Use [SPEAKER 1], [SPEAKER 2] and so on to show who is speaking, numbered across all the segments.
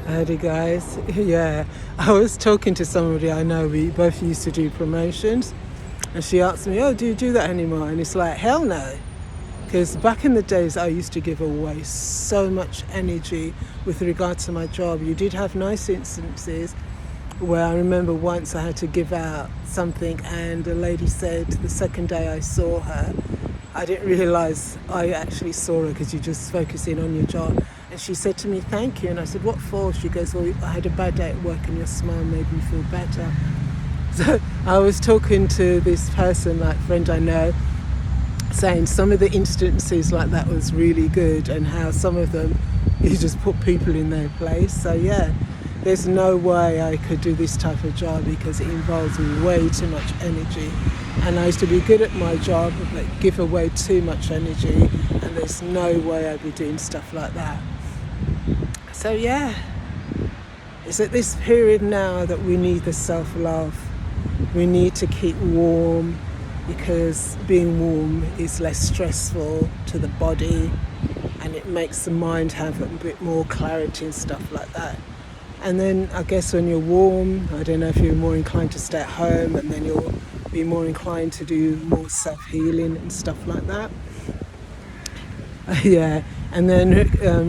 [SPEAKER 1] Howdy guys. Yeah, I was talking to somebody I know, we both used to do promotions, and she asked me, oh, do you do that anymore? And it's like, hell no. Because back in the days I used to give away so much energy with regard to my job. You did have nice instances where I remember once I had to give out something and the lady said the second day I saw her, I didn't realise I actually saw her because you're just focusing on your job. And she said to me, thank you. And I said, what for? She goes, well, I had a bad day at work and your smile made me feel better. So I was talking to this person, like friend I know, saying some of the instances like that was really good and how some of them, you just put people in their place. So yeah, there's no way I could do this type of job because it involves way too much energy. And I used to be good at my job, but give away too much energy, and there's no way I'd be doing stuff like that. So yeah, it's at this period now that we need the self-love. We need to keep warm because being warm is less stressful to the body and it makes the mind have a bit more clarity and stuff like that. And then I guess when you're warm, I don't know if you're more inclined to stay at home, and then you'll be more inclined to do more self-healing and stuff like that. Yeah, and then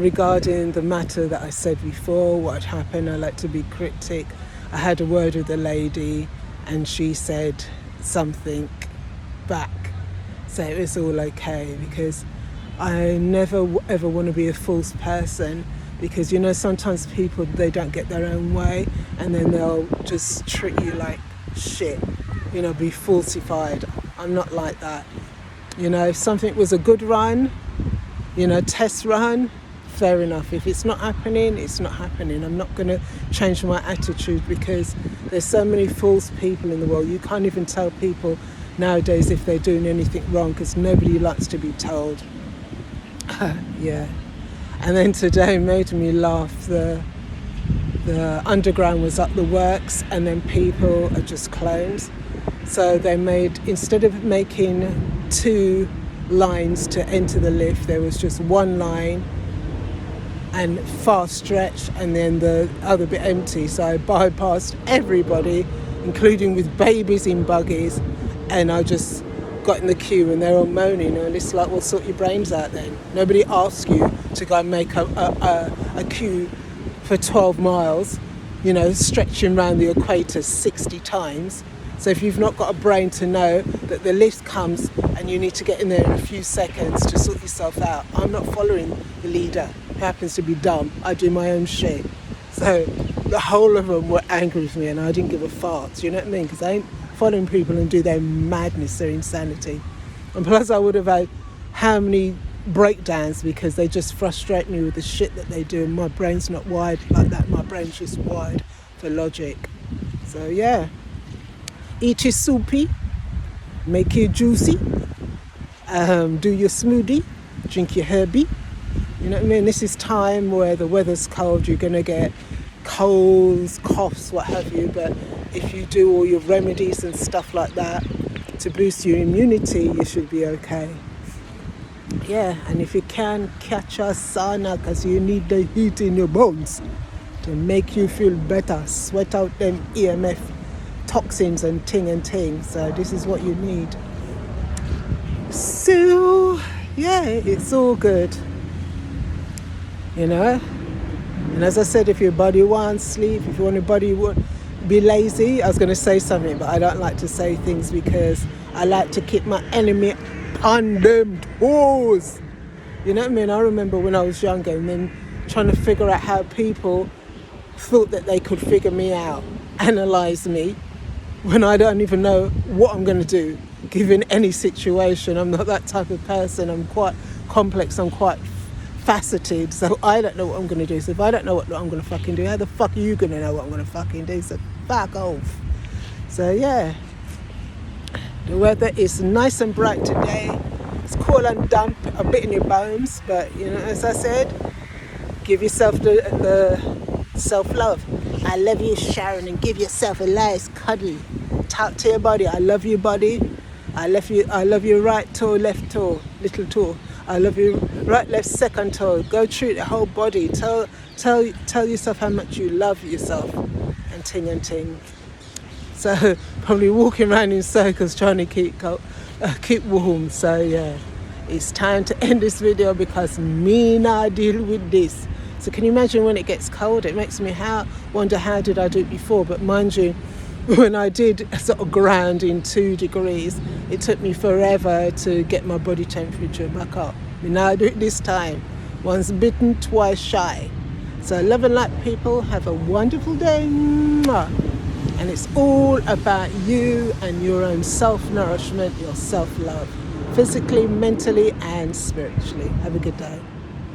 [SPEAKER 1] regarding the matter that I said before, what happened, I like to be cryptic. I had a word with the lady and she said something back, so it was all okay, because I never ever want to be a false person, because you know sometimes people, they don't get their own way and then they'll just treat you like shit, you know, be falsified. I'm not like that. You know, if something was a good run, you know, test run, fair enough. If it's not happening, it's not happening. I'm not going to change my attitude because there's so many false people in the world. You can't even tell people nowadays if they're doing anything wrong because nobody likes to be told. Yeah. And then today made me laugh. The underground was up the works and then people are just clones. So they made, instead of making 2 lines to enter the lift, there was just 1 line and far stretch and then the other bit empty. So I bypassed everybody, including with babies in buggies, and I just got in the queue and they're all moaning, and it's like, well, sort your brains out then. Nobody asks you to go and make a queue for 12 miles, you know, stretching around the equator 60 times. So if you've not got a brain to know that the lift comes and you need to get in there in a few seconds to sort yourself out, I'm not following the leader who happens to be dumb. I do my own shit. So the whole of them were angry with me and I didn't give a fart, you know what I mean? Because I ain't following people and do their madness, their insanity. And plus I would have had how many breakdowns because they just frustrate me with the shit that they do, and my brain's not wired like that. My brain's just wired for logic. So yeah. Eat your soupy, make it juicy, do your smoothie, drink your herbie. You know what I mean? This is time where the weather's cold, you're going to get colds, coughs, what have you. But if you do all your remedies and stuff like that to boost your immunity, you should be okay. Yeah, and if you can, catch a sauna because you need the heat in your bones to make you feel better, sweat out them EMF toxins and ting. So this is what you need. So yeah, it's all good, you know. And as I said, if your body wants sleep, if you want your body to be lazy, I was going to say something, but I don't like to say things because I like to keep my enemy on them toes. You know what I mean? I remember when I was younger and then trying to figure out how people thought that they could figure me out, analyze me, when I don't even know what I'm going to do, given any situation. I'm not that type of person. I'm quite complex. I'm quite faceted. So I don't know what I'm going to do. So if I don't know what I'm going to fucking do, how the fuck are you going to know what I'm going to fucking do? So fuck off. So yeah. The weather is nice and bright today. It's cool and damp, a bit in your bones. But, you know, as I said, give yourself the self-love. I love you, Sharon, and give yourself a nice cuddle. Talk to your body. I love you, body. I love you right toe, left toe, little toe. I love you right, left, second toe. Go treat the whole body. Tell tell yourself how much you love yourself, and ting and ting. So probably walking around in circles trying to keep warm. So yeah, it's time to end this video because me now deal with this. So can you imagine when it gets cold? It makes me wonder how did I do it before? But mind you, when I did sort of ground in 2 degrees, it took me forever to get my body temperature back up. We now do it this time. Once bitten, twice shy. So love and light, people. Have a wonderful day. Mwah. And it's all about you and your own self-nourishment, your self-love, physically, mentally, and spiritually. Have a good day.